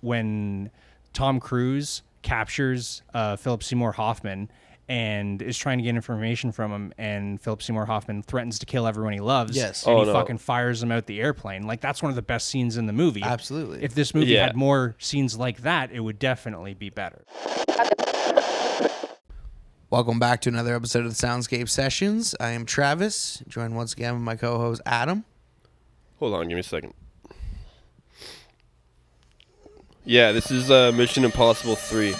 when Tom Cruise captures Philip Seymour Hoffman and is trying to get information from him, and Philip Seymour Hoffman threatens to kill everyone he loves. Yes. And he fucking fires him out the airplane. Like, that's one of the best scenes in the movie. Absolutely. If this movie had more scenes like that, it would definitely be better. Welcome back to another episode of the Soundscape Sessions. I am Travis, joined once again with my co-host Adam. Hold on, give me a second. Yeah, this is Mission Impossible 3.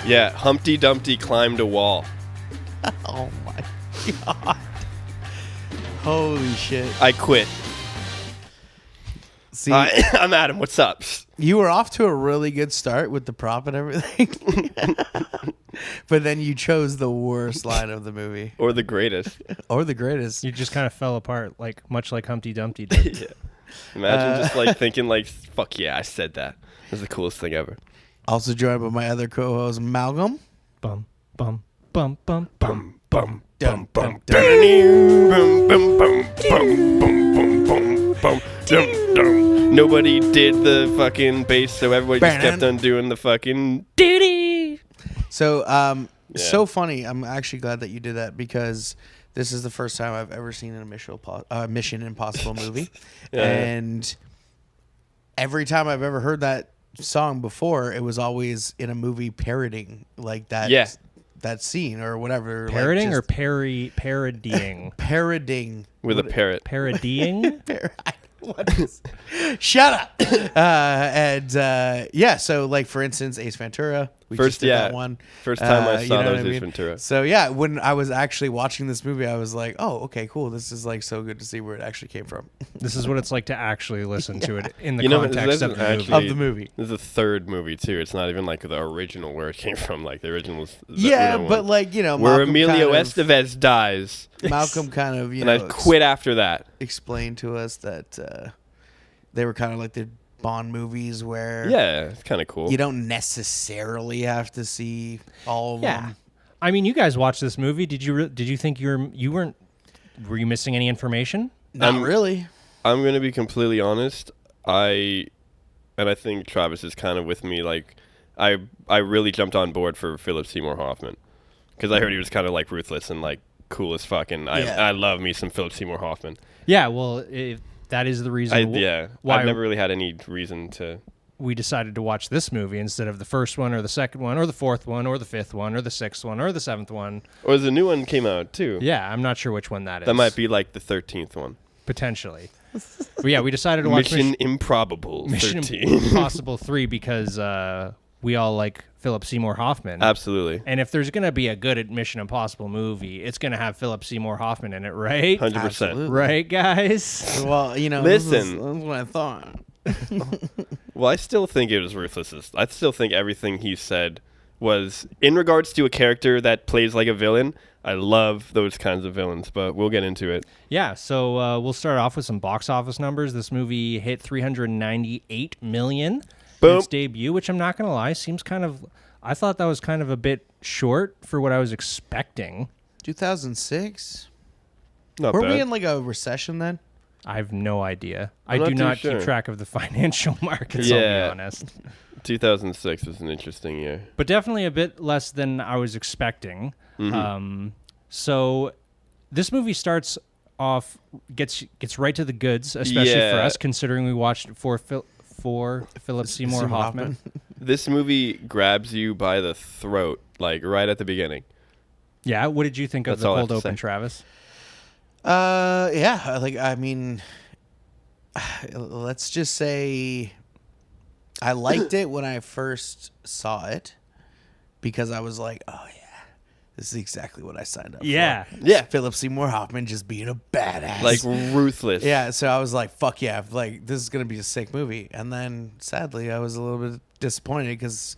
Yeah, Humpty Dumpty climbed a wall. Oh my god. Holy shit. I quit. See, I'm Adam, what's up? you were off to a really good start with the prop and everything. But then you chose the worst line of the movie. Or the greatest. Or the greatest. You just kind of fell apart, much like Humpty Dumpty did. Yeah. Imagine just thinking fuck yeah, I said that. It was the coolest thing ever. Also joined by my other co-host Malcolm. Bum, bum, bum, bum, bum. Bum, Dum, bum, dum, bum, bum, bum, bum, bum, bum, bum, dum, dum. Nobody did the fucking bass, so everybody just kept on doing the fucking doo-dee. So, so funny. I'm actually glad that you did that because this is the first time I've ever seen a Mission Impossible movie. And every time I've ever heard that song before, it was always in a movie parodying like that. Yeah. That scene or whatever. Parodying or parodying? Parodying. With a parrot. Parodying? Shut up. So like for instance, Ace Ventura. We just did that one. First time I saw you know that was what I Ace mean? Ventura. So yeah, when I was actually watching this movie, I was like, oh, okay, cool. This is like so good to see where it actually came from. This is what it's like to actually listen to it in the context of the movie. Of the movie. This is a third movie too. It's not even like the original where it came from. Like the original was but like, you know, where Malcolm Emilio kind of- Estevez dies. Malcolm kind of, and I quit after that. Explained to us that they were kind of like the Bond movies where It's kind of cool. you don't necessarily have to see all of them. I mean, you guys watched this movie. Did you think were you missing any information? Not really. I'm gonna be completely honest. I think Travis is kind of with me. Like, I really jumped on board for Philip Seymour Hoffman because I heard he was kind of like ruthless and like cool as fuck. And I love me some Philip Seymour Hoffman. Yeah, well, that is the reason. Why I've never really had any reason to. We decided to watch this movie instead of the first one or the second one or the fourth one or the fifth one or the sixth one or the seventh one. Or the new one came out too. Yeah, I'm not sure which one that is. That might be like the 13th one. Potentially. But yeah, we decided to watch Mission Improbable 13. Mission Impossible 3 because we all like Philip Seymour Hoffman. Absolutely. And if there's going to be a good Mission Impossible movie, it's going to have Philip Seymour Hoffman in it, right? 100%. Absolutely. Right, guys? Well, you know, Listen. this is what I thought. Well, I still think it was ruthless. I still think everything he said was, in regards to a character that plays like a villain, I love those kinds of villains, but we'll get into it. Yeah, so we'll start off with some box office numbers. This movie hit $398 million in its debut, which I'm not going to lie, seems kind of... I thought that was kind of a bit short for what I was expecting. 2006? Not Were bad. we in like a recession then? I have no idea. I'm I do not not too keep sure. track of the financial markets, I'll be honest. 2006 was an interesting year. But definitely a bit less than I was expecting. So this movie starts off, gets right to the goods, especially for us, considering we watched it for Philip Seymour Hoffman. This movie grabs you by the throat, like right at the beginning. Yeah, what did you think of That's the all I have cold to open, say. Travis? Let's just say I liked it when I first saw it because I was like, oh yeah, this is exactly what I signed up for. Yeah. Philip Seymour Hoffman just being a badass. Like ruthless. Yeah, so I was like, fuck yeah, like this is going to be a sick movie. And then sadly, I was a little bit disappointed because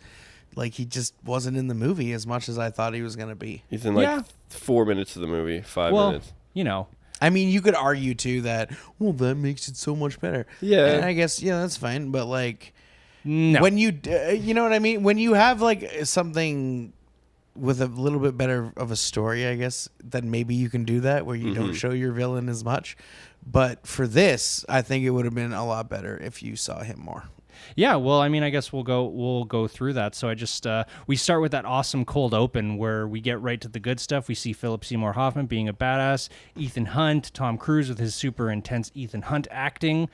like he just wasn't in the movie as much as I thought he was going to be. He's in like 4 minutes of the movie, 5 minutes. You know. I mean, you could argue too that, well, that makes it so much better. Yeah. And I guess, yeah, that's fine. But like, no. when you know what I mean? When you have like something with a little bit better of a story, I guess, then maybe you can do that where you don't show your villain as much. But for this, I think it would have been a lot better if you saw him more. Yeah, well, I mean, I guess we'll go through that. So I just we start with that awesome cold open where we get right to the good stuff. We see Philip Seymour Hoffman being a badass, Ethan Hunt, Tom Cruise with his super intense Ethan Hunt acting,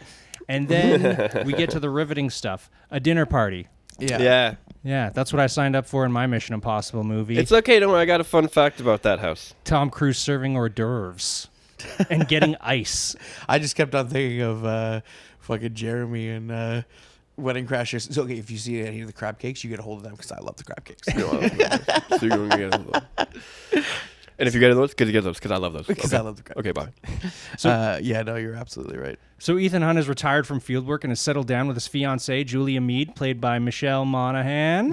and then we get to the riveting stuff, a dinner party. Yeah. Yeah, that's what I signed up for in my Mission Impossible movie. It's okay, don't worry. I got a fun fact about that house. Tom Cruise serving hors d'oeuvres and getting ice. I just kept on thinking of fucking Jeremy and Wedding Crashers. So, okay, if you see any of the crab cakes, you get a hold of them because I love the crab cakes. So you're going to get those. And if you get those, because you get those, because I love those. Because okay. I love the crab. Okay, bye. So, yeah, no, you're absolutely right. So Ethan Hunt is retired from fieldwork and has settled down with his fiancée, Julia Mead, played by Michelle Monaghan.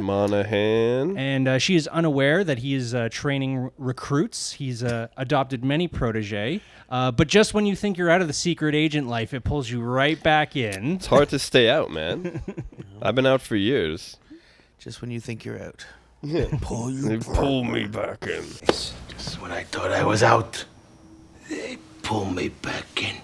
And she is unaware that he is training recruits. He's adopted many protege. But just when you think you're out of the secret agent life, it pulls you right back in. It's hard to stay out, man. I've been out for years. Just when you think you're out. They pull me back in. Just when I thought I was out, they pull me back in.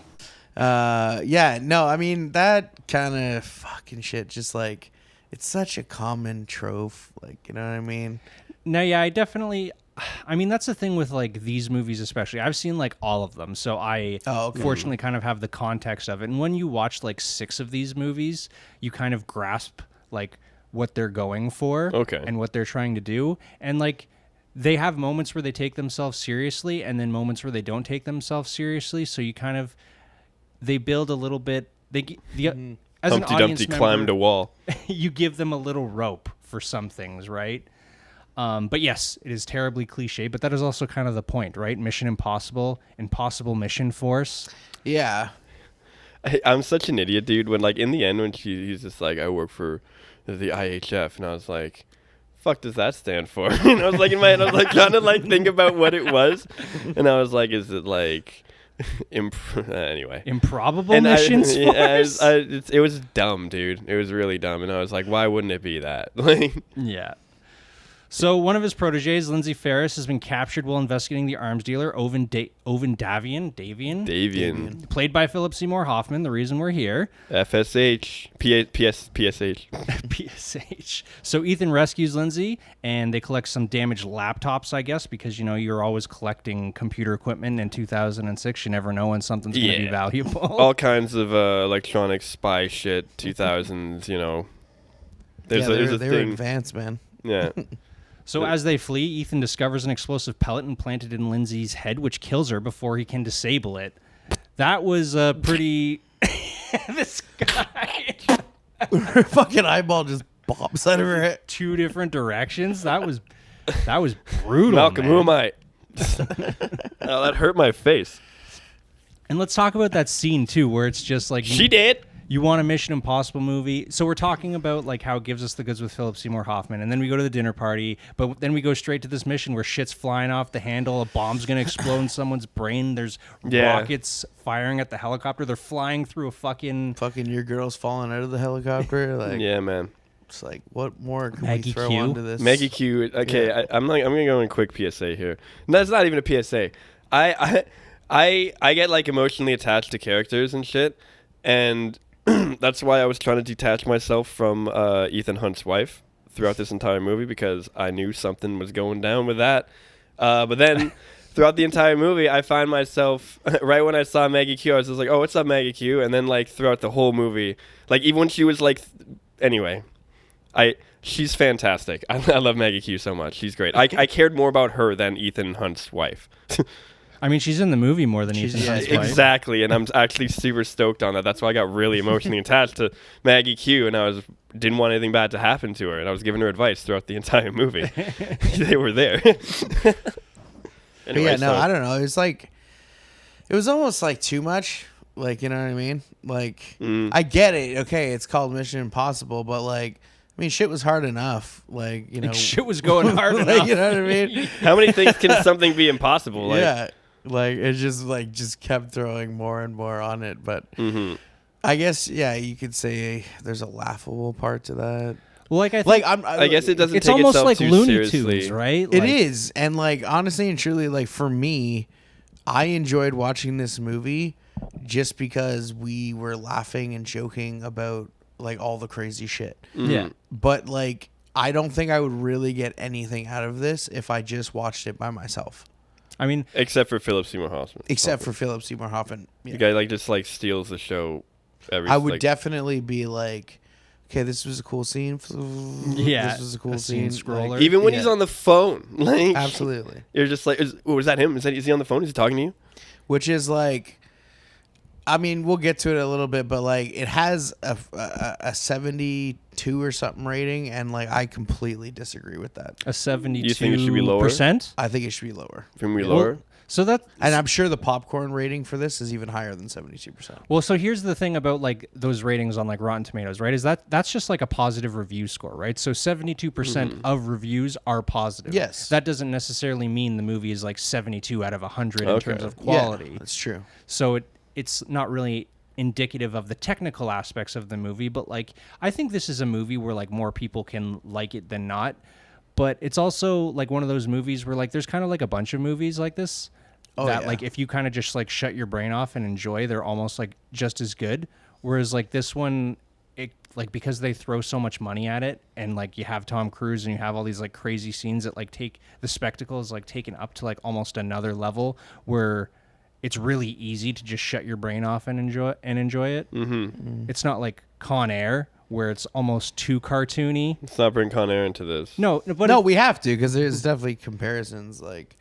Yeah, no, I mean, that kind of fucking shit, just like, it's such a common trope, like, you know what I mean? No, yeah, I mean, that's the thing with, like, these movies especially. I've seen, like, all of them, so I fortunately kind of have the context of it. And when you watch, like, 6 of these movies, you kind of grasp, like, what they're going for and what they're trying to do. And, like, they have moments where they take themselves seriously and then moments where they don't take themselves seriously, so you kind of... They build a little bit. As an audience Dumpty member, climbed a wall. You give them a little rope for some things, right? But yes, it is terribly cliche. But that is also kind of the point, right? Mission Impossible, Impossible Mission Force. Yeah. I'm such an idiot, dude. When like in the end, when he's just like, I work for the IHF, and I was like, fuck does that stand for? And I was like in my head, I was like trying to like think about what it was, and I was like, is it like? Anyway, Improbable Missions Force? It was dumb, dude. It was really dumb, and I was like, why wouldn't it be that? Yeah. So one of his proteges, Lindsay Ferris, has been captured while investigating the arms dealer, Davian, played by Philip Seymour Hoffman, the reason we're here. FSH. PSH. PSH. So Ethan rescues Lindsay, and they collect some damaged laptops, I guess, because, you know, you're always collecting computer equipment in 2006. You never know when something's going to be valuable. All kinds of electronic spy shit, 2000s, you know. There's a they're thing. advanced, man. Yeah. So as they flee, Ethan discovers an explosive pellet implanted in Lindsay's head, which kills her before he can disable it. That was pretty... This guy... Her fucking eyeball just pops out of her head. 2 different directions. That was brutal, Malcolm, man. who am I? Oh, that hurt my face. And let's talk about that scene, too, where it's just like... She did. You want a Mission Impossible movie. So we're talking about like how it gives us the goods with Philip Seymour Hoffman. And then we go to the dinner party. But then we go straight to this mission where shit's flying off the handle. A bomb's going to explode in someone's brain. There's rockets firing at the helicopter. They're flying through a fucking your girl's falling out of the helicopter. Like, yeah, man. It's like, what more can Maggie we throw Q? onto this? Maggie Q. Okay, yeah. I'm going to go in quick PSA here. No, it's not even a PSA. I get like emotionally attached to characters and shit. And... that's why I was trying to detach myself from Ethan Hunt's wife throughout this entire movie, because I knew something was going down with that. But then throughout the entire movie, I find myself, right when I saw Maggie Q, I was just like, oh, what's up, Maggie Q? And then like throughout the whole movie, like even when she was like, anyway, she's fantastic. I love Maggie Q so much. She's great. I cared more about her than Ethan Hunt's wife. I mean, she's in the movie more than Ethan Hunt's wife. Exactly, and I'm actually super stoked on that. That's why I got really emotionally attached to Maggie Q, and didn't want anything bad to happen to her, and I was giving her advice throughout the entire movie. They were there. Anyway, I don't know. It was like, it was almost like too much. Like, you know what I mean? Like, I get it. Okay, it's called Mission Impossible, but like, I mean, shit was hard enough. Like, you know, shit was going hard like, enough. You know what I mean? How many things can something be impossible? Like, yeah. Like, it just kept throwing more and more on it. But I guess, yeah, you could say there's a laughable part to that. Well, like I guess it doesn't. It's take almost itself like too Looney seriously. Tunes, right? It is, and like honestly and truly, like for me, I enjoyed watching this movie just because we were laughing and joking about like all the crazy shit. Yeah. But like, I don't think I would really get anything out of this if I just watched it by myself. I mean, except for Philip Seymour Hoffman. For Philip Seymour Hoffman. Yeah. The guy like just like steals the show. I would definitely be like, okay, this was a cool scene. Yeah, this was a cool scene. scroller. Like, even when he's on the phone, like absolutely, you're just like, was that him? Is he on the phone? Is he talking to you? Which is like, I mean, we'll get to it a little bit, but like, it has a 72 or something rating, and like, I completely disagree with that. A 72%. You think it should be lower? I think it should be lower. Can we lower? Well, so that, and I'm sure the popcorn rating for this is even higher than 72%. Well, so here's the thing about like those ratings on like Rotten Tomatoes, right? Is that's just like a positive review score, right? So 72% of reviews are positive. Yes. That doesn't necessarily mean the movie is like 72 out of 100 in terms of quality. Yeah, that's true. So it's not really indicative of the technical aspects of the movie, but like I think this is a movie where like more people can like it than not. But it's also like one of those movies where like there's kind of like a bunch of movies like this that like if you kind of just like shut your brain off and enjoy, they're almost like just as good. Whereas like this one, it like because they throw so much money at it, and like you have Tom Cruise and you have all these like crazy scenes that like take the spectacle is like taken up to like almost another level where it's really easy to just shut your brain off and enjoy it. It's not like Con Air where it's almost too cartoony. Let's not bring Con Air into this. No, but no, we have to, because there's definitely comparisons. Like,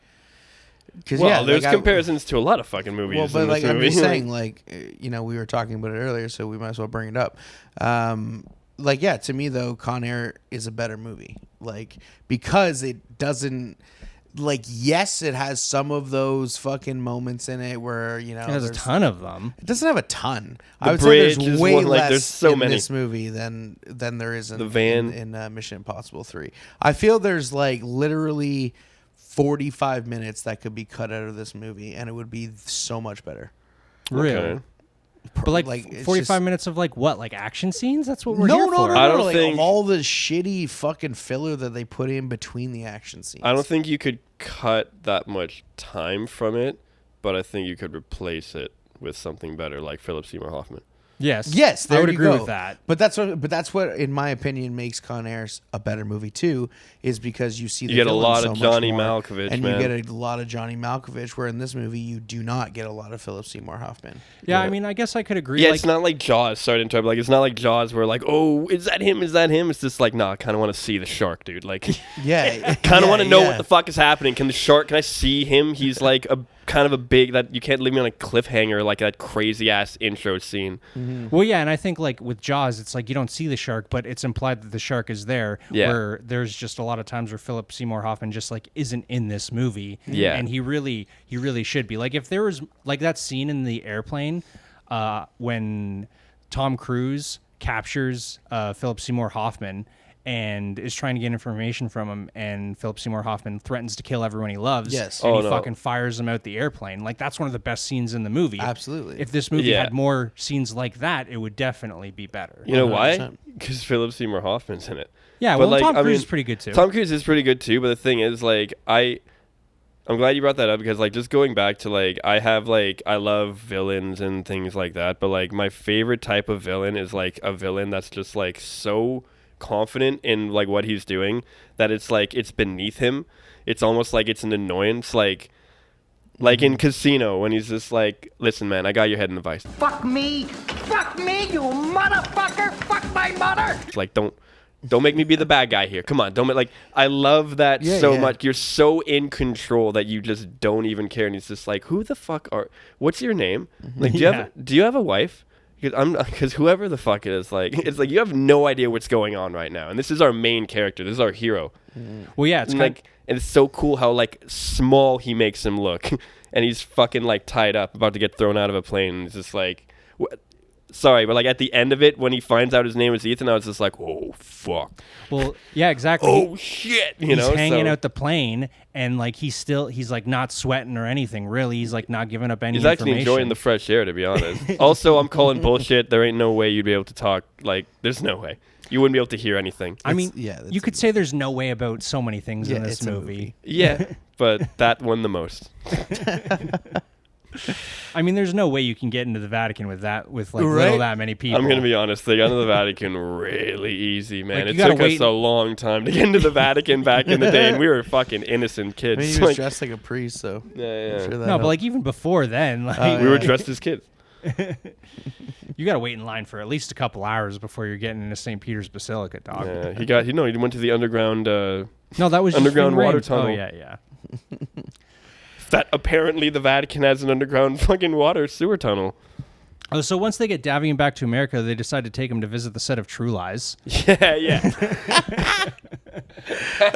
there's comparisons to a lot of fucking movies. Well, but in like this I'm movie. just saying, like we were talking about it earlier, so we might as well bring it up. Like, yeah, to me though, Con Air is a better movie, like because it doesn't. Like, yes, it has some of those fucking moments in it where, it has a ton of them. It doesn't have a ton. The I would say there's bridge is way one, like, less there's so in many. this movie than there is in The van. in Mission Impossible 3. I feel there's like literally 45 minutes that could be cut out of this movie, and it would be so much better. Really? Okay. But like it's 45 just- minutes of like what? Like action scenes? That's what we're No, here no, for. no, no, I don't like think- all the shitty fucking filler that they put in between the action scenes. I don't think you could cut that much time from it, but I think you could replace it with something better, like Philip Seymour Hoffman. Yes, there I would you agree go. with that. But that's what, in my opinion, makes Con Air a better movie too, is because you see the You get a villain lot so of much Johnny more, Malkovich, and man. you get a lot of Johnny Malkovich. Where in this movie, you do not get a lot of Philip Seymour Hoffman. Yeah, I mean, I guess I could agree. Yeah, like, it's not like Jaws. Sorry to interrupt. Like, it's not like Jaws where like, oh, is that him? Is that him? It's just like, nah, I kind of want to see the shark, dude. Like, Yeah, kind of want to know what the fuck is happening. Can I see him? He's like a kind of a big that you can't leave me on a cliffhanger like that crazy ass intro scene. Well, yeah, and I think like with Jaws, it's like you don't see the shark, but it's implied that the shark is there. Yeah. Where there's just a lot of times where Philip Seymour Hoffman just like isn't in this movie. Yeah. And he really should be. Like if there was like that scene in the airplane, when Tom Cruise captures Philip Seymour Hoffman and is trying to get information from him, and Philip Seymour Hoffman threatens to kill everyone he loves. Yes. And Oh, he no. fucking fires him out the airplane. Like that's one of the best scenes in the movie. Absolutely. If this movie Yeah. had more scenes like that, it would definitely be better. You know why? 100%. Because Philip Seymour Hoffman's in it. Yeah, But, well, like, Tom I Cruise mean, is pretty good too. Tom Cruise is pretty good too, but the thing is, like, I'm glad you brought that up because, like, just going back to, like, I love villains and things like that, but, like, my favorite type of villain is, like, a villain that's just, like, so confident in, like, what he's doing that it's, like, it's beneath him. It's almost like it's an annoyance, like in Casino when he's just like, listen, man, I got your head in the vice. Fuck me, you motherfucker! Fuck my mother! It's like, don't make me be the bad guy here. Come on, don't make, like, I love that so much. You're so in control that you just don't even care. And he's just like, who the fuck what's your name? Like, do you have a wife? Because whoever the fuck it is, like, it's like you have no idea what's going on right now. And this is our main character. This is our hero. Well, yeah, it's And, kind like, and it's so cool how, like, small he makes him look. And he's fucking, like, tied up, about to get thrown out of a plane. And it's just like, sorry, but, like, at the end of it, when he finds out his name is Ethan, I was just like, oh, fuck. well, yeah, exactly. Oh, shit. You He's know? hanging So- out the plane, and like he's like not sweating or anything. Really, he's like not giving up any. He's actually information. enjoying the fresh air, to be honest. Also, I'm calling bullshit. There ain't no way you'd be able to talk. Like, there's no way. You wouldn't be able to hear anything. I mean, that's you could say there's no way about so many things in this it's a movie. Yeah, but that won the most. I mean, there's no way you can get into the Vatican with like Right? little that many people. I'm gonna be honest. They got into the Vatican really easy, man. Like, It you gotta took us wait- a long time to get into the Vatican back in the day, and we were fucking innocent I mean, kids. he was Like, dressed like a priest, so yeah. I'm sure that No, but helped. like even before then, like We were dressed as kids. you got to wait in line for at least a couple hours before you're getting into St. Peter's Basilica, dog. Yeah, he went to the underground. No, that was just Underground when water rain- tunnel. Oh yeah. That apparently the Vatican has an underground fucking water sewer tunnel. Oh, so once they get Davian back to America, they decide to take him to visit the set of True Lies. Yeah.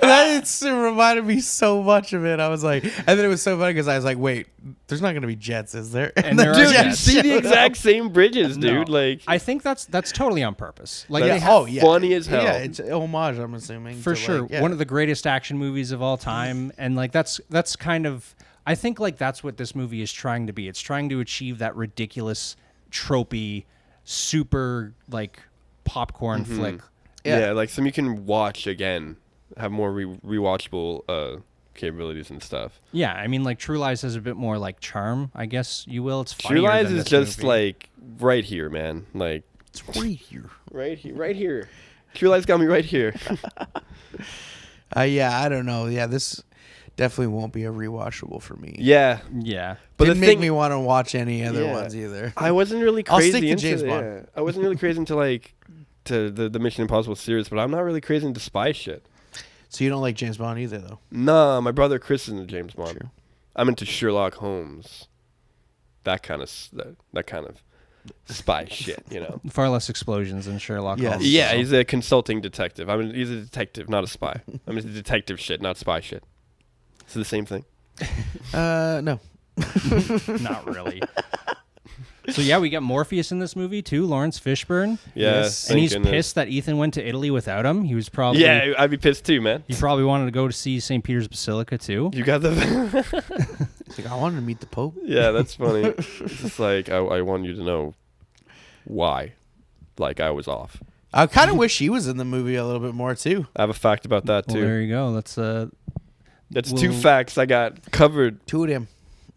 That reminded me so much of it. I was like, and then it was so funny because I was like, wait, there's not going to be jets, is there? And there are Dude, you jets. see the exact same bridges, dude. No. Like, I think that's totally on purpose. Like That's they have, funny as hell. Yeah, it's a homage, I'm assuming. for to, sure, like, yeah. one of the greatest action movies of all time, and like that's kind of, I think like that's what this movie is trying to be. It's trying to achieve that ridiculous, tropey, super like popcorn flick. yeah, like some you can watch again, have more rewatchable capabilities and stuff. Yeah, I mean, like True Lies has a bit more like charm, I guess you will. It's True funnier Lies than is this just movie. like right here, man. Like It's right here. right here. True Lies got me right here. Yeah, I don't know. Yeah, this definitely won't be a rewatchable for me. Yeah, yeah. but Didn't the make thing, me want to watch any other Yeah. ones either. I wasn't really I'll crazy stick to into James Bond. Yeah, I wasn't really crazy into like to the Mission Impossible series, but I'm not really crazy into spy shit. So you don't like James Bond either, though? Nah, my brother Chris is into James Bond. True. I'm into Sherlock Holmes. That kind of spy shit, you know. Far less explosions than Sherlock Yes. Holmes. Yeah, he's a consulting detective. He's a detective, not a spy. I'm into detective shit, not spy shit. It's the same thing. No. Not really. So yeah, we got Morpheus in this movie too, Lawrence Fishburne. Yeah, Yes. And thank he's goodness. pissed that Ethan went to Italy without him. He was probably Yeah, I'd be pissed too, man. he probably wanted to go to see St. Peter's Basilica too. You got the. It's like, I wanted to meet the Pope. Yeah, that's funny. It's just like I want you to know why, like I was off. I kind of wish he was in the movie a little bit more, too. I have a fact about that Well, too. there you go. Let's That's two well- facts I got covered. Two of them.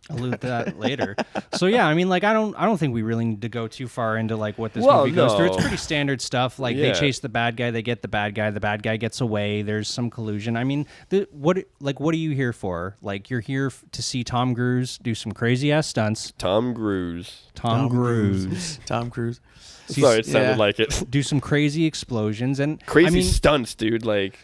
allude to that later. So yeah, I mean, like I don't think we really need to go too far into like what this Well, movie goes through. It's no. pretty standard stuff. Like Yeah. they chase the bad guy, they get the bad guy gets away. There's some collusion. I mean, what are you here for? Like you're here to see Tom Cruise do some crazy ass stunts. Tom Cruise. Tom Cruise Tom Cruise. Sorry, it sounded yeah. like it. do some crazy explosions and Crazy I mean, stunts, dude. Like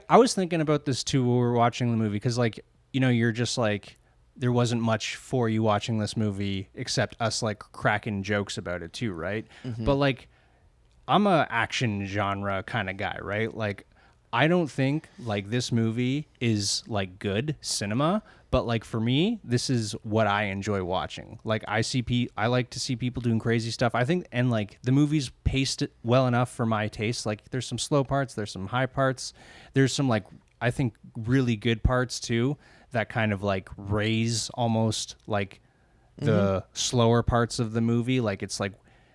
I was thinking about this too when we were watching the movie because like you're just like there wasn't much for you watching this movie except us like cracking jokes about it too, right? But like I'm a action genre kind of guy, right? Like I don't think like this movie is like good cinema, but like for me, this is what I enjoy watching. Like I like to see people doing crazy stuff. I think and like the movie's paced it well enough for my taste. Like there's some slow parts, there's some high parts, there's some like I think really good parts too that kind of like raise almost like the slower parts of the movie. Like it's like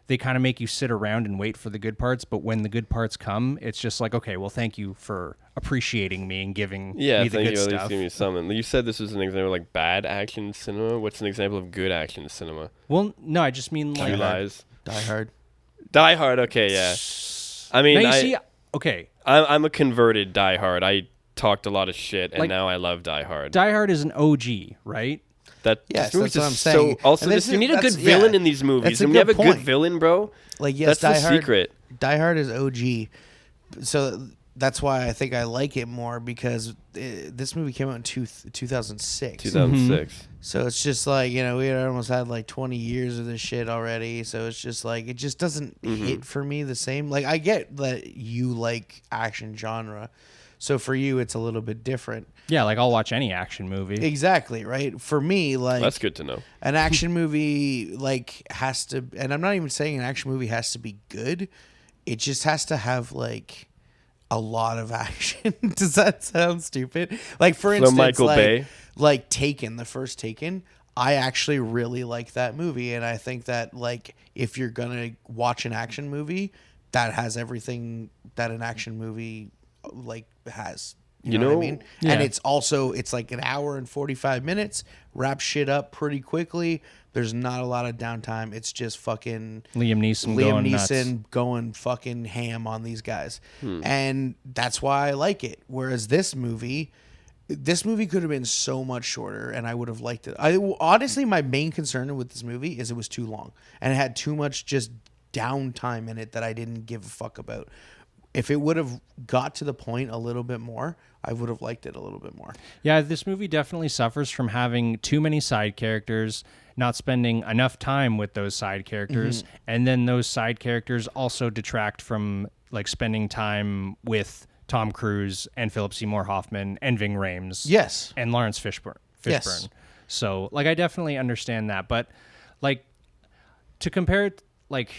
they kind of make you sit around and wait for the good parts, but when the good parts come, it's just like, okay, well, thank you for appreciating me and giving yeah, me the thank good you. At least stuff. give me something. You said this was an example of like bad action cinema. What's an example of good action cinema? Well, no, I just mean like True Lies. Die Hard. Die Hard. Okay, yeah. I mean, now you see, okay, I'm a converted Die Hard. I talked a lot of shit, and Like- now I love Die Hard. Die Hard is an OG, right? That Yes, this movie's that's what I'm just saying. So, also, And this, this you is- need a good that's- villain yeah, in these movies. that's a When you have good a good point. villain, bro, Like, yes, that's Die the Hard. secret. Die Hard is OG. So that's why I think I like it more because this movie came out in 2006. 2006. So it's just like, we had almost had like 20 years of this shit already. So it's just like, it just doesn't hit for me the same. Like, I get that you like action genre. So for you, it's a little bit different. Yeah, like I'll watch any action movie. Exactly, right? For me, like, That's good to know. an action movie, like, has to, and I'm not even saying an action movie has to be good. It just has to have, like, a lot of action. Does that sound stupid? Like, for instance, Michael like, Bay? like Taken, the first Taken, I actually really like that movie. And I think that, like, if you're going to watch an action movie, that has everything that an action movie, like, has. You know what I mean? Yeah. And it's like an hour and 45 minutes, wrap shit up pretty quickly. There's not a lot of downtime. It's just fucking Liam Neeson going fucking ham on these guys. And that's why I like it. Whereas this movie could have been so much shorter and I would have liked it. Honestly, my main concern with this movie is it was too long and it had too much just downtime in it that I didn't give a fuck about. If it would have got to the point a little bit more, I would have liked it a little bit more. Yeah, this movie definitely suffers from having too many side characters, not spending enough time with those side characters, and then those side characters also detract from like spending time with Tom Cruise and Philip Seymour Hoffman and Ving Rhames. Yes. And Lawrence Fishburne. Yes. So, like, I definitely understand that. But, like, to compare it, like,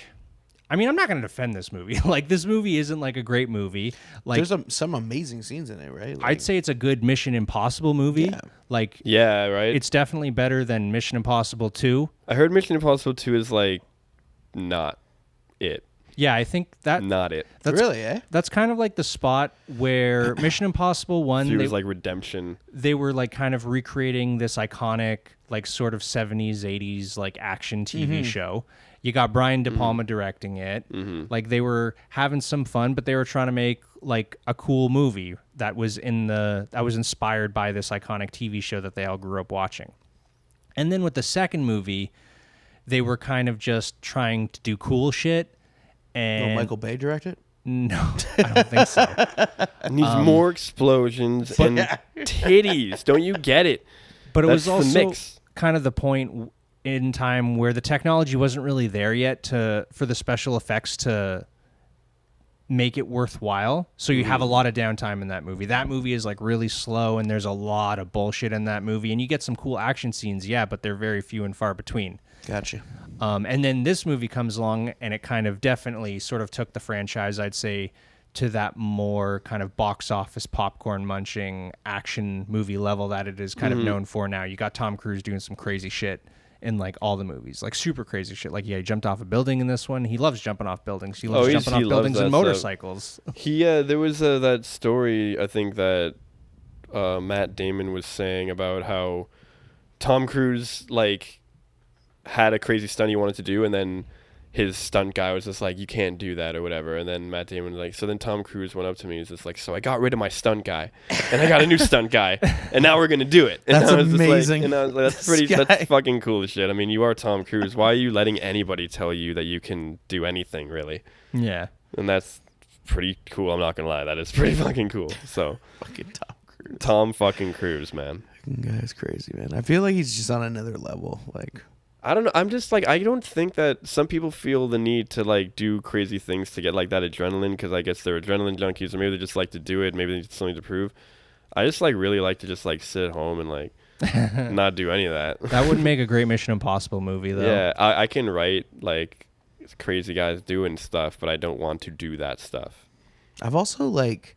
I mean, I'm not going to defend this movie. Like, this movie isn't, like, a great movie. Like, there's some amazing scenes in it, right? Like, I'd say it's a good Mission Impossible movie. Yeah. Like, yeah, right. It's definitely better than Mission Impossible 2. I heard Mission Impossible 2 is, like, not it. Yeah, I think that... Not it. That's, really, eh? That's kind of like the spot where Mission Impossible 1... It was like redemption. They were like kind of recreating this iconic, like sort of 70s, 80s, like action TV show. You got Brian De Palma directing it. Like they were having some fun, but they were trying to make like a cool movie that was inspired by this iconic TV show that they all grew up watching. And then with the second movie, they were kind of just trying to do cool shit. And Michael Bay directed? No, I don't think so. It needs more explosions and titties. Don't you get it? But it That's was also the mix. Kind of the point in time where the technology wasn't really there yet for the special effects to make it worthwhile. So you have a lot of downtime in that movie. That movie is like really slow and there's a lot of bullshit in that movie. And you get some cool action scenes, yeah, but they're very few and far between. Gotcha. And then this movie comes along and it kind of definitely sort of took the franchise, I'd say, to that more kind of box office popcorn munching action movie level that it is kind of known for now. You got Tom Cruise doing some crazy shit in like all the movies, like super crazy shit. Like, yeah, he jumped off a building in this one. He loves jumping off buildings. He loves jumping off buildings and motorcycles. There was that story, I think, that Matt Damon was saying about how Tom Cruise, like, had a crazy stunt he wanted to do, and then his stunt guy was just like, you can't do that or whatever. And then Matt Damon was like, so then Tom Cruise went up to me and was just like, so I got rid of my stunt guy and I got a new stunt guy and now we're going to do it. And that's amazing. And I was like, that's fucking cool as shit. I mean, you are Tom Cruise. Why are you letting anybody tell you that you can do anything, really? Yeah. And that's pretty cool. I'm not going to lie. That is pretty fucking cool. So fucking Tom Cruise. Tom fucking Cruise, man. That guy's crazy, man. I feel like he's just on another level. Like, I don't know. I'm just like, I don't think that some people feel the need to like do crazy things to get like that adrenaline, because I guess they're adrenaline junkies, or maybe they just like to do it. Maybe they need something to prove. I just like really like to just like sit at home and like not do any of that. That would make a great Mission Impossible movie, though. Yeah, I can write like crazy guys doing stuff, but I don't want to do that stuff. I've also like,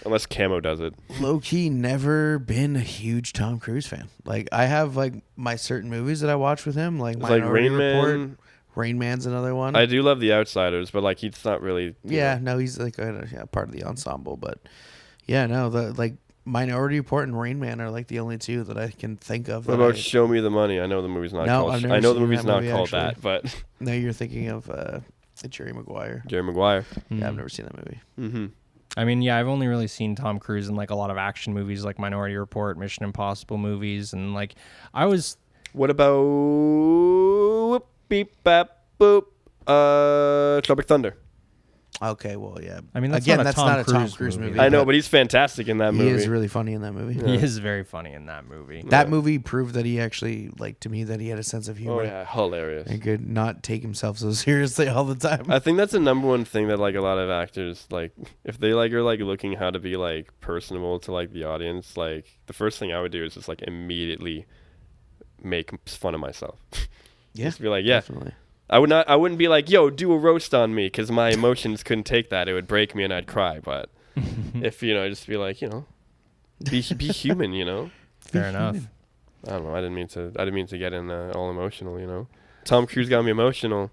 unless Camo does it, low-key never been a huge Tom Cruise fan. Like, I have like my certain movies that I watch with him, like Minority Report. Rain Man's another one. I do love The Outsiders, but like he's not really. He's like part of the ensemble, but yeah, no, the like Minority Report and Rain Man are like the only two that I can think of. What about Show Me the Money? I know the movie's not called. I know the movie's not called that, but no, you're thinking of Jerry Maguire. Jerry Maguire. Yeah, I've never seen that movie. Mm-hmm. I mean, yeah, I've only really seen Tom Cruise in like a lot of action movies, like Minority Report, Mission Impossible movies, and like I was. What about whoop, beep bap boop? Tropic Thunder. Okay, well, yeah. I mean, that's again, not a Tom Cruise movie. I know, but he's fantastic in that movie. He is really funny in that movie. He is very funny in that movie. That movie proved that he actually, like, to me, that he had a sense of humor. Oh yeah, hilarious. And could not take himself so seriously all the time. I think that's the number one thing that like a lot of actors, like, if they like are like looking how to be like personable to like the audience, like the first thing I would do is just like immediately make fun of myself. Yeah, just be like, yeah. Definitely. I wouldn't be like, yo, do a roast on me, because my emotions couldn't take that. It would break me and I'd cry. But if, just be like, be human, Fair enough. I don't know. I didn't mean to get in all emotional, Tom Cruise got me emotional.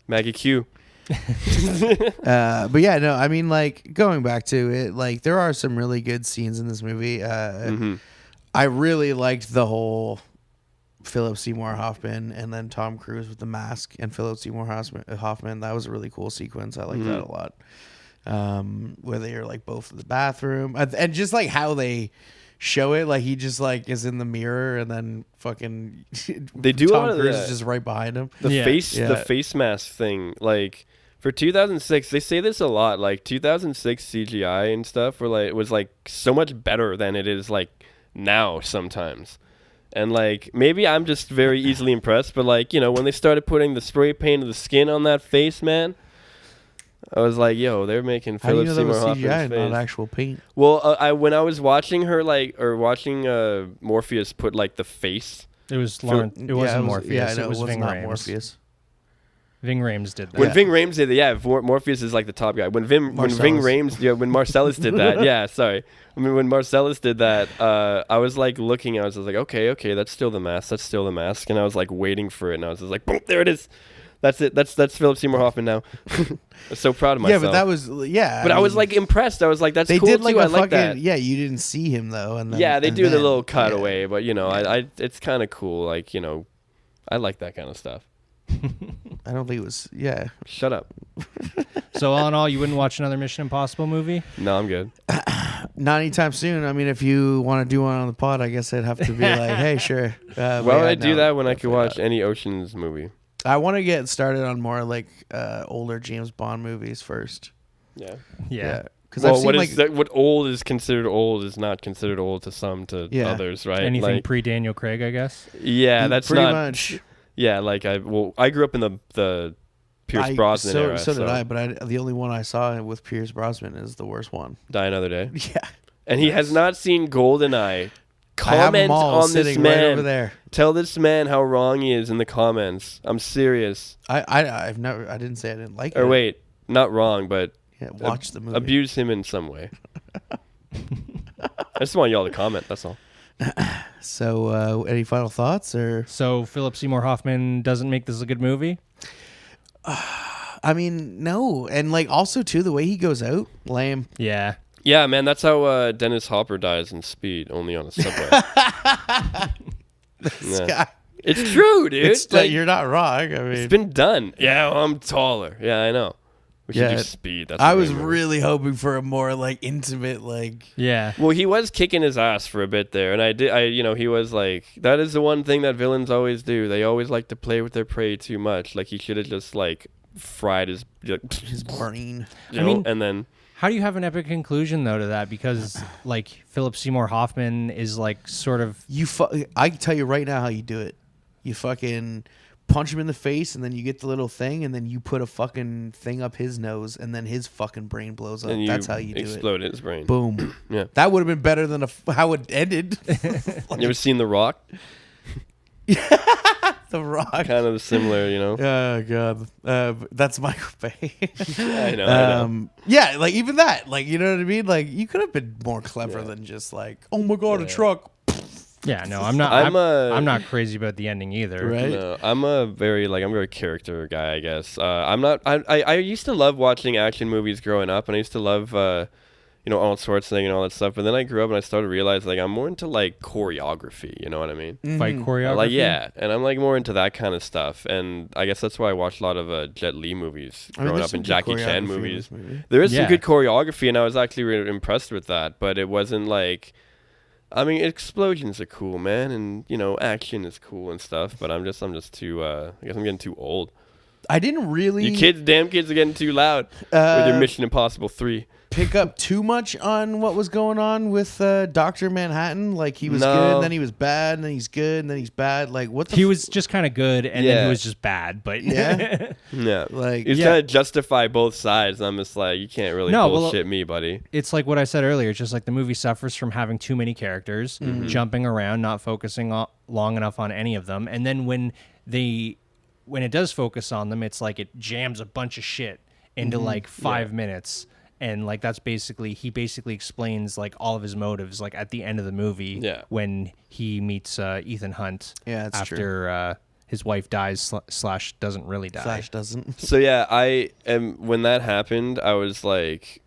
Maggie Q. But yeah, no, I mean, like, going back to it, like, there are some really good scenes in this movie. I really liked the whole Philip Seymour Hoffman and then Tom Cruise with the mask and Philip Seymour Hoffman. That was a really cool sequence. I like that a lot. Where they are like both in the bathroom and just like how they show it, like he just like is in the mirror and then fucking they do Tom a lot Cruise of is just right behind him. The face mask thing, like for 2006, they say this a lot. Like 2006 CGI and stuff was like so much better than it is like now sometimes. And like maybe I'm just very easily impressed, but like, you know, when they started putting the spray paint of the skin on that face, man, I was like, yo, they're making Philip Seymour Hoffman's CGI face. not actual paint? Well, when I was watching her watching Morpheus put like the face. It was Lawrence. It wasn't Morpheus. Yeah, no, it was Ving not Rhames. Morpheus. Ving Rhames did that. When Ving Rhames did it, Morpheus is like the top guy. When Ving Rhames, when Marcellus did that, sorry. I mean, when Marcellus did that, I was like looking, I was like, okay, that's still the mask, and I was like waiting for it, and I was just like, boom, there it is. That's it. That's Philip Seymour Hoffman now. I'm so proud of myself. Yeah, but that was But I was like impressed. I was like, that's they cool did like too. a I like fucking that. yeah. You didn't see him though, and then, Yeah, they and do the then- little cutaway, but you know, I it's kind of cool. Like, you know, I like that kind of stuff. I don't think it was. Yeah, Shut up. So all in all, you wouldn't watch another Mission Impossible movie? No, I'm good. not anytime soon. I mean, if you want to do one on the pod, I guess I'd have to be like, hey, sure. Why would I do that when I could watch any Ocean's movie? I want to get started on more like older James Bond movies first. Yeah. Yeah. Because Well, I've seen what old is considered old is not considered old to some, to others, right? Anything like, pre-Daniel Craig, I guess? yeah, that's pretty not much. Yeah, like I grew up in the Pierce Brosnan era. So did I, but the only one I saw with Pierce Brosnan is the worst one. Die Another Day. Yeah. And he has not seen GoldenEye. I have them Comment all on this sitting man. right over there. Tell this man how wrong he is in the comments. I'm serious. I didn't say I didn't like it. Or wait, not wrong, but watch the movie. abuse him in some way. I just want y'all to comment, that's all. So, any final thoughts or? So Philip Seymour Hoffman doesn't make this a good movie? I mean, no, and like also too the way he goes out, lame. Yeah. Yeah, man, that's how Dennis Hopper dies in Speed, only on a subway. This Yeah. guy. It's true, dude. It's Like, you're not wrong. I mean, it's been done. Yeah, well, I'm taller. Yeah, I know. We should do Speed. That's I a was great movie. really hoping for a more like intimate, like Yeah. Well, he was kicking his ass for a bit there, and he was like, that is the one thing that villains always do. They always like to play with their prey too much. Like he should have just like fried his brain. I mean, and then how do you have an epic conclusion though to that? Because like Philip Seymour Hoffman is like sort of I can tell you right now how you do it. You fucking punch him in the face, and then you get the little thing, and then you put a fucking thing up his nose, and then his fucking brain blows up. and That's how you do it. explode his brain. Boom. Yeah. That would have been better than how it ended. You ever seen The Rock? The Rock. Kind of similar, you know. Oh god, that's Michael Bay. I know. Yeah, like even that, like you know what I mean. Like you could have been more clever than just like, oh my god, a truck. yeah. No, I'm not. I'm not crazy about the ending either. Right. No, I'm a very character guy, I guess. I'm not. I used to love watching action movies growing up, and I used to love Arnold Schwarzenegger and all that stuff. But then I grew up and I started to realize like I'm more into like choreography. You know what I mean? Fight choreography. Like and I'm like more into that kind of stuff. And I guess that's why I watched a lot of Jet Li movies growing there's up some and good Jackie Chan choreography in movies. this movie. There is some Yeah. good choreography, and I was actually really impressed with that. But it wasn't like. I mean, explosions are cool, man, and action is cool and stuff. But I'm just too. I guess I'm getting too old. I didn't really. You damn kids are getting too loud with your Mission Impossible 3. pick up too much on what was going on with Dr. Manhattan. Like he was No. good, and then he was bad, and then he's good, and then he's bad. Like what the He was just kind of good, and then Yeah. he was just bad. But Yeah. Yeah, Like, he's yeah. trying to justify both sides. And I'm just like, you can't really No, well, bullshit me, buddy. it's like what I said earlier. It's just like the movie suffers from having too many characters, jumping around, not focusing long enough on any of them. And then when it does focus on them, it's like it jams a bunch of shit into like 5 minutes. And like that's he basically explains like all of his motives like at the end of the movie Yeah. when he meets Ethan Hunt Yeah, that's after his wife dies slash doesn't really die. Slash doesn't. So yeah, when that happened, I was like,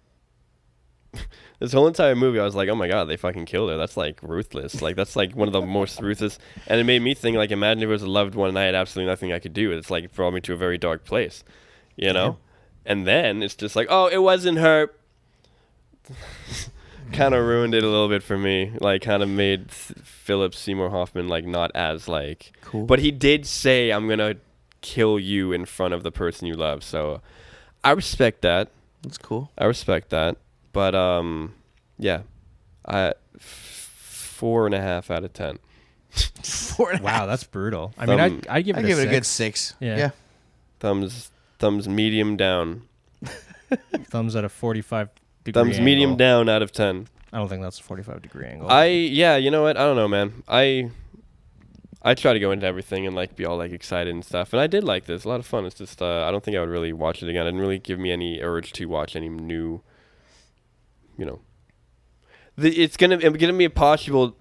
this whole entire movie, I was like, oh my god, they fucking killed her. That's like ruthless. Like that's like one of the most ruthless. And it made me think, like, imagine if it was a loved one and I had absolutely nothing I could do. It's like it brought me to a very dark place, you know. And then it's just like, oh, it wasn't her. Kind of ruined it a little bit for me. Like, kind of made Philip Seymour Hoffman like not as like cool. But he did say, "I'm gonna kill you in front of the person you love." So I respect that. That's cool. I respect that. But yeah, 4.5 out of 10. 4.5. Wow, that's brutal. I mean, I give it. I give it a good 6. Yeah. Thumbs medium down. Thumbs at a 45-degree Thumbs angle. medium down out of 10. I don't think that's a 45-degree angle. You know what? I don't know, man. I try to go into everything and like be all like excited and stuff, and I did like this. A lot of fun. It's just I don't think I would really watch it again. It didn't really give me any urge to watch any new. You know, it's gonna be impossible.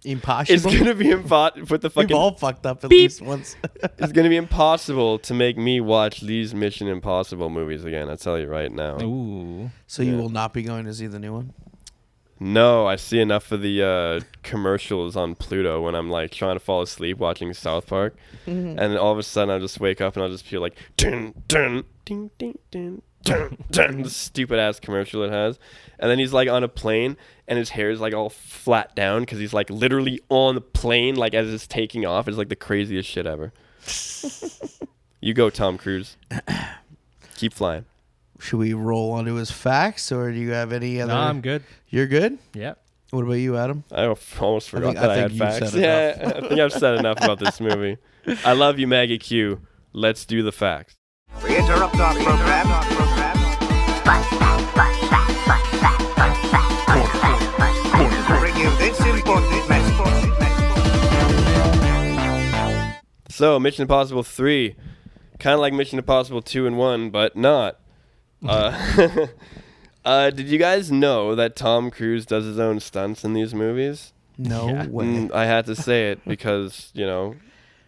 Impossible. It's gonna be impossible. Put the fucking. We've all fucked up at beep. least once. It's gonna be impossible to make me watch these Mission Impossible movies again. I tell you right now. Ooh. So you will not be going to see the new one? No, I see enough of the commercials on Pluto when I'm like trying to fall asleep watching South Park, and then all of a sudden I'll just wake up and I'll just feel like dun dun ding ding ding. The stupid ass commercial it has, and then he's like on a plane and his hair is like all flat down because he's like literally on the plane like as it's taking off. It's like the craziest shit ever. You go, Tom Cruise. Keep flying. Should we roll onto his facts, or do you have any other? No, I'm good. You're good? Yeah. What about you, Adam? I almost forgot think that I had you've facts. said Yeah, I think I've said enough about this movie. I love you, Maggie Q. Let's do the facts. We interrupt our program. Bring you this important message. So, Mission Impossible 3, kind of like Mission Impossible 2 and 1, but not. Did you guys know that Tom Cruise does his own stunts in these movies? No way. I had to say it because, you know,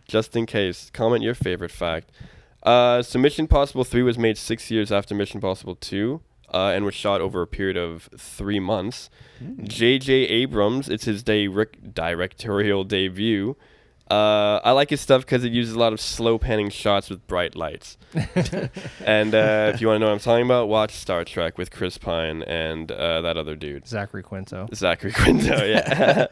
just in case. Comment your favorite fact. So Mission Impossible 3 was made 6 years after Mission Impossible 2 and was shot over a period of 3 months. J.J. Abrams, it's his directorial debut. I like his stuff because it uses a lot of slow panning shots with bright lights. And if you want to know what I'm talking about, watch Star Trek with Chris Pine and that other dude. Zachary Quinto, yeah.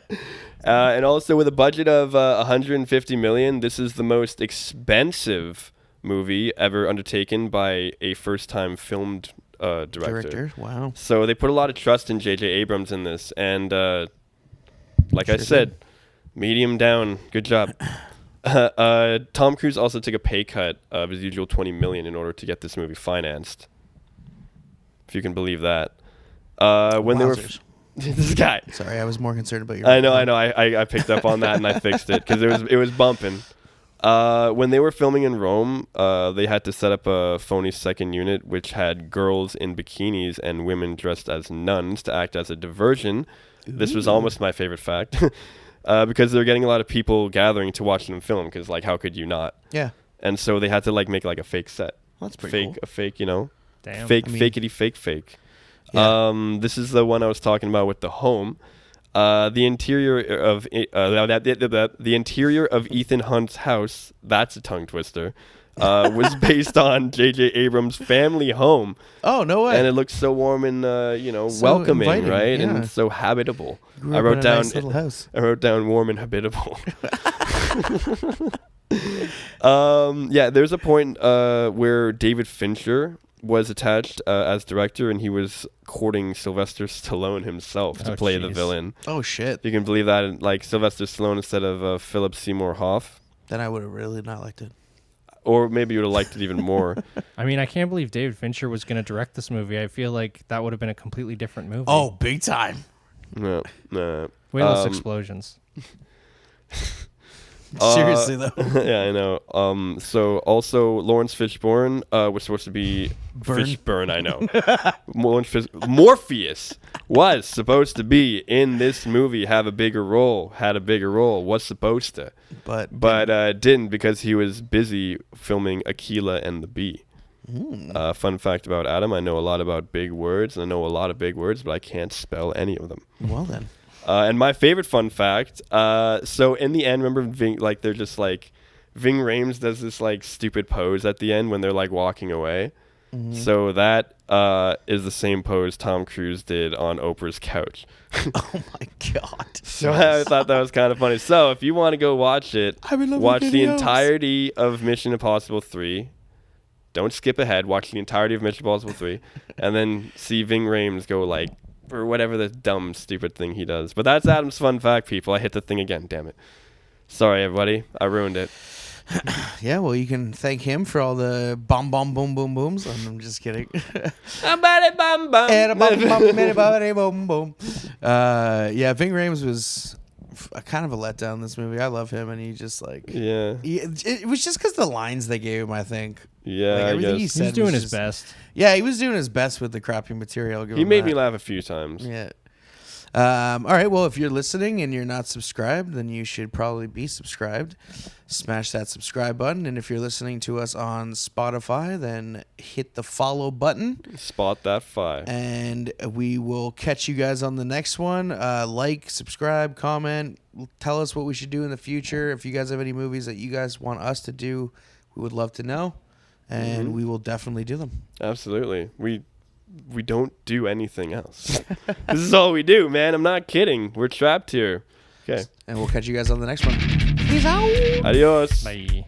And also with a budget of $150 million, this is the most expensive movie ever undertaken by a first-time filmed director. Wow. So they put a lot of trust in J.J. Abrams in this, and like I said, medium down, good job. Tom Cruise also took a pay cut of his usual $20 million in order to get this movie financed, if you can believe that. When they were this guy. Sorry, I was more concerned about your. I know. I picked up on that and I fixed it because it was bumping. When they were filming in Rome, they had to set up a phony second unit which had girls in bikinis and women dressed as nuns to act as a diversion. Ooh. This was almost my favorite fact because they were getting a lot of people gathering to watch them film because, like, how could you not? Yeah. And so they had to, like, make, like, a fake set. Well, that's pretty cool. A fake, you know? Damn. Fake. Yeah. This is the one I was talking about with the home. The interior of Ethan Hunt's house, that's a tongue twister, was based on J.J. Abrams' family home. Oh, no way. And it looks so warm and so welcoming, inviting, right? Yeah. And so habitable. I wrote down nice little house. I wrote down warm and habitable. There's a point where David Fincher was attached as director, and he was courting Sylvester Stallone himself to play the villain. Oh, shit. You can believe that, like, Sylvester Stallone instead of Philip Seymour Hoffman. Then I would have really not liked it. Or maybe you would have liked it even more. I mean, I can't believe David Fincher was going to direct this movie. I feel like that would have been a completely different movie. Oh, big time. No. Way less explosions. Seriously though. Yeah, I know. So also Lawrence Fishburne was supposed to be Fishburne. I know. Morpheus was supposed to be in this movie. Had a bigger role. Was supposed to, but didn't because he was busy filming Aquila and the Bee. Fun fact about Adam: I know a lot about big words, and I know a lot of big words, but I can't spell any of them. Well then. And my favorite fun fact, so in the end, remember they're just like, Ving Rhames does this like stupid pose at the end when they're like walking away. Mm-hmm. So that is the same pose Tom Cruise did on Oprah's couch. Oh my God. So I thought that was kind of funny. So if you want to go watch it, watch the entirety of Mission Impossible 3. Don't skip ahead. Watch the entirety of Mission Impossible 3. And then see Ving Rhames go like, or whatever the dumb, stupid thing he does. But that's Adam's fun fact, people. I hit the thing again, damn it. Sorry, everybody. I ruined it. Yeah, well, you can thank him for all the bomb, boom, booms. I'm just kidding. Yeah, Ving Rhames was kind of a letdown this movie. I love him, and he just like... Yeah. It was just because the lines they gave him, I think. Yeah, like, everything he said He's doing his best. Yeah, he was doing his best with the crappy material. He made me laugh a few times. Yeah. All right, well, if you're listening and you're not subscribed, then you should probably be subscribed. Smash that subscribe button. And if you're listening to us on Spotify, then hit the follow button. Spot that fi. And we will catch you guys on the next one. Like, subscribe, comment. Tell us what we should do in the future. If you guys have any movies that you guys want us to do, we would love to know. And we will definitely do them. Absolutely. We don't do anything else. This is all we do, man. I'm not kidding. We're trapped here. Okay. And we'll catch you guys on the next one. Peace out. Adios. Bye.